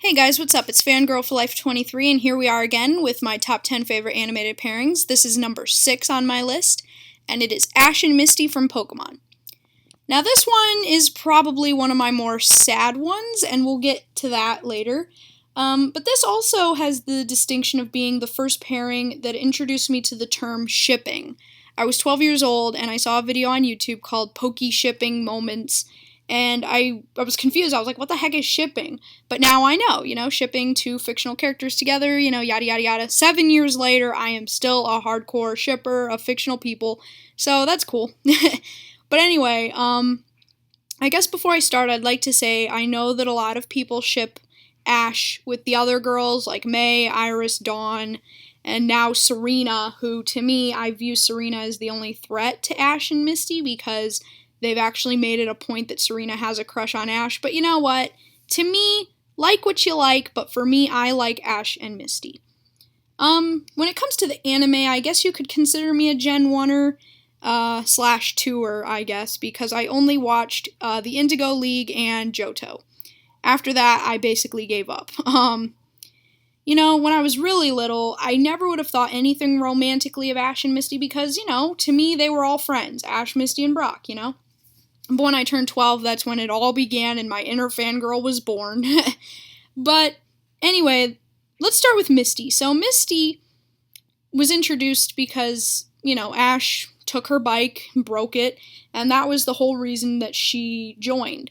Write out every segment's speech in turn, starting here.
Hey guys, what's up? It's Fangirl for Life 23, and here we are again with my top 10 favorite animated pairings. This is number 6 on my list, and it is Ash and Misty from Pokemon. Now this one is probably one of my more sad ones, and we'll get to that later. But this also has the distinction of being the first pairing that introduced me to the term shipping. I was 12 years old, and I saw a video on YouTube called Poke Shipping Moments, and I was confused. I was like, what the heck is shipping? But now I know, shipping two fictional characters together, yada yada yada. 7 years later, I am still a hardcore shipper of fictional people, so that's cool. But anyway, I guess before I start, I'd like to say I know that a lot of people ship Ash with the other girls like May, Iris, Dawn, and now Serena, who to me, I view Serena as the only threat to Ash and Misty because they've actually made it a point that Serena has a crush on Ash. But you know what? To me, like what you like, but for me, I like Ash and Misty. When it comes to the anime, I guess you could consider me a Gen 1er slash 2er, I guess, because I only watched the Indigo League and Johto. After that, I basically gave up. When I was really little, I never would have thought anything romantically of Ash and Misty because, to me, they were all friends. Ash, Misty, and Brock, But when I turned 12, that's when it all began and my inner fangirl was born. But anyway, let's start with Misty. So Misty was introduced because, Ash took her bike, broke it, and that was the whole reason that she joined.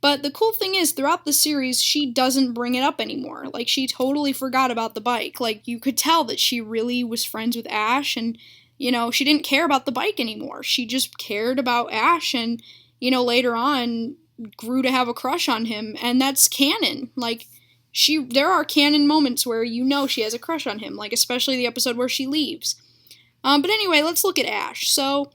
But the cool thing is, throughout the series, she doesn't bring it up anymore. Like, she totally forgot about the bike. Like, you could tell that she really was friends with Ash, and, she didn't care about the bike anymore. She just cared about Ash, and, later on, grew to have a crush on him, and that's canon. Like, there are canon moments where she has a crush on him, like, especially the episode where she leaves. But anyway, let's look at Ash. So,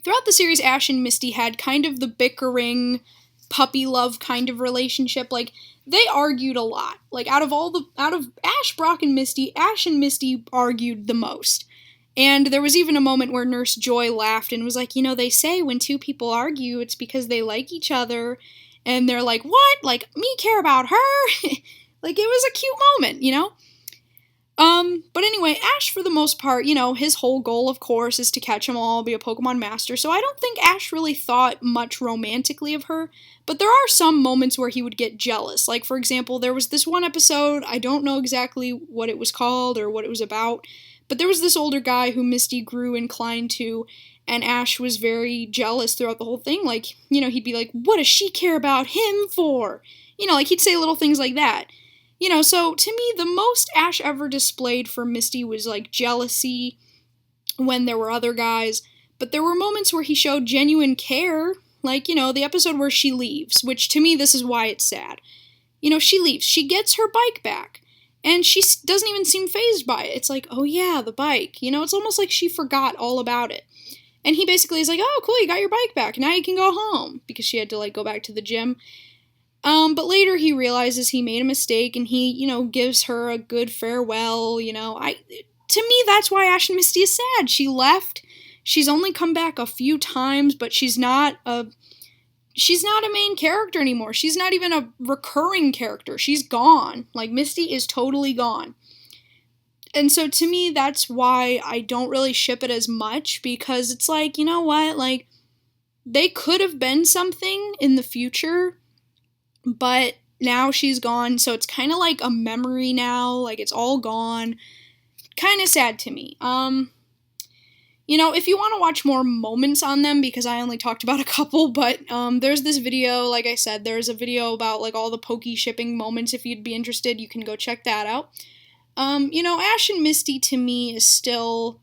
throughout the series, Ash and Misty had kind of the bickering puppy love kind of relationship. Like, they argued a lot. Like, out of Ash, Brock, and Misty, Ash and Misty argued the most. And there was even a moment where Nurse Joy laughed and was like, they say when two people argue, it's because they like each other. And they're like, what? Like, me care about her? Like, it was a cute moment, But anyway, Ash, for the most part, his whole goal, of course, is to catch them all, be a Pokemon master, so I don't think Ash really thought much romantically of her, but there are some moments where he would get jealous. Like, for example, there was this one episode, I don't know exactly what it was called or what it was about, but there was this older guy who Misty grew inclined to, and Ash was very jealous throughout the whole thing. Like, he'd be like, what does she care about him for? Like, he'd say little things like that. So to me, the most Ash ever displayed for Misty was, like, jealousy when there were other guys, but there were moments where he showed genuine care, like, the episode where she leaves, which to me, this is why it's sad. She leaves, she gets her bike back, and she doesn't even seem fazed by it. It's like, oh yeah, the bike, it's almost like she forgot all about it. And he basically is like, oh, cool, you got your bike back, now you can go home, because she had to, like, go back to the gym. But later he realizes he made a mistake and he, gives her a good farewell, to me, that's why Ash and Misty is sad. She left. She's only come back a few times, but she's not a main character anymore. She's not even a recurring character. She's gone. Like, Misty is totally gone. And so to me, that's why I don't really ship it as much, because it's like, you know what? Like, they could have been something in the future, but now she's gone, so it's kind of like a memory now, like it's all gone. Kind of sad to me. If you want to watch more moments on them, because I only talked about a couple, but there's this video, like I said, there's a video about like all the Poke shipping moments. If you'd be interested, you can go check that out. Ash and Misty to me is still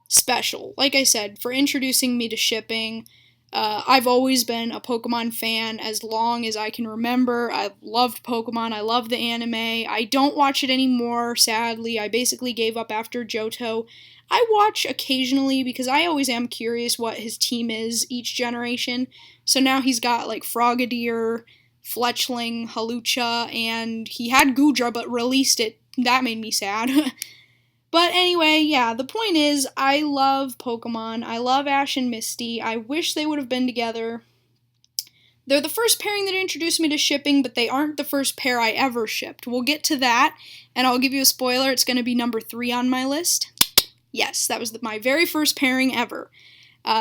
special, like I said, for introducing me to shipping. I've always been a Pokemon fan as long as I can remember. I've loved Pokemon. I love the anime. I don't watch it anymore, sadly. I basically gave up after Johto. I watch occasionally because I always am curious what his team is each generation. So now he's got like Frogadier, Fletchling, Hawlucha, and he had Goodra but released it. That made me sad. But anyway, yeah, the point is, I love Pokemon. I love Ash and Misty. I wish they would have been together. They're the first pairing that introduced me to shipping, but they aren't the first pair I ever shipped. We'll get to that, and I'll give you a spoiler. It's going to be number 3 on my list. Yes, that was my very first pairing ever.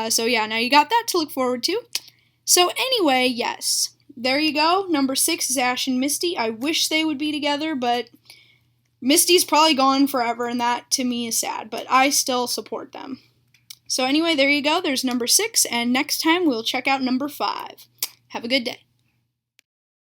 So yeah, now you got that to look forward to. So anyway, yes, there you go. Number 6 is Ash and Misty. I wish they would be together, but Misty's probably gone forever, and that to me is sad, but I still support them. So anyway, there you go. There's number 6, and next time we'll check out number 5. Have a good day.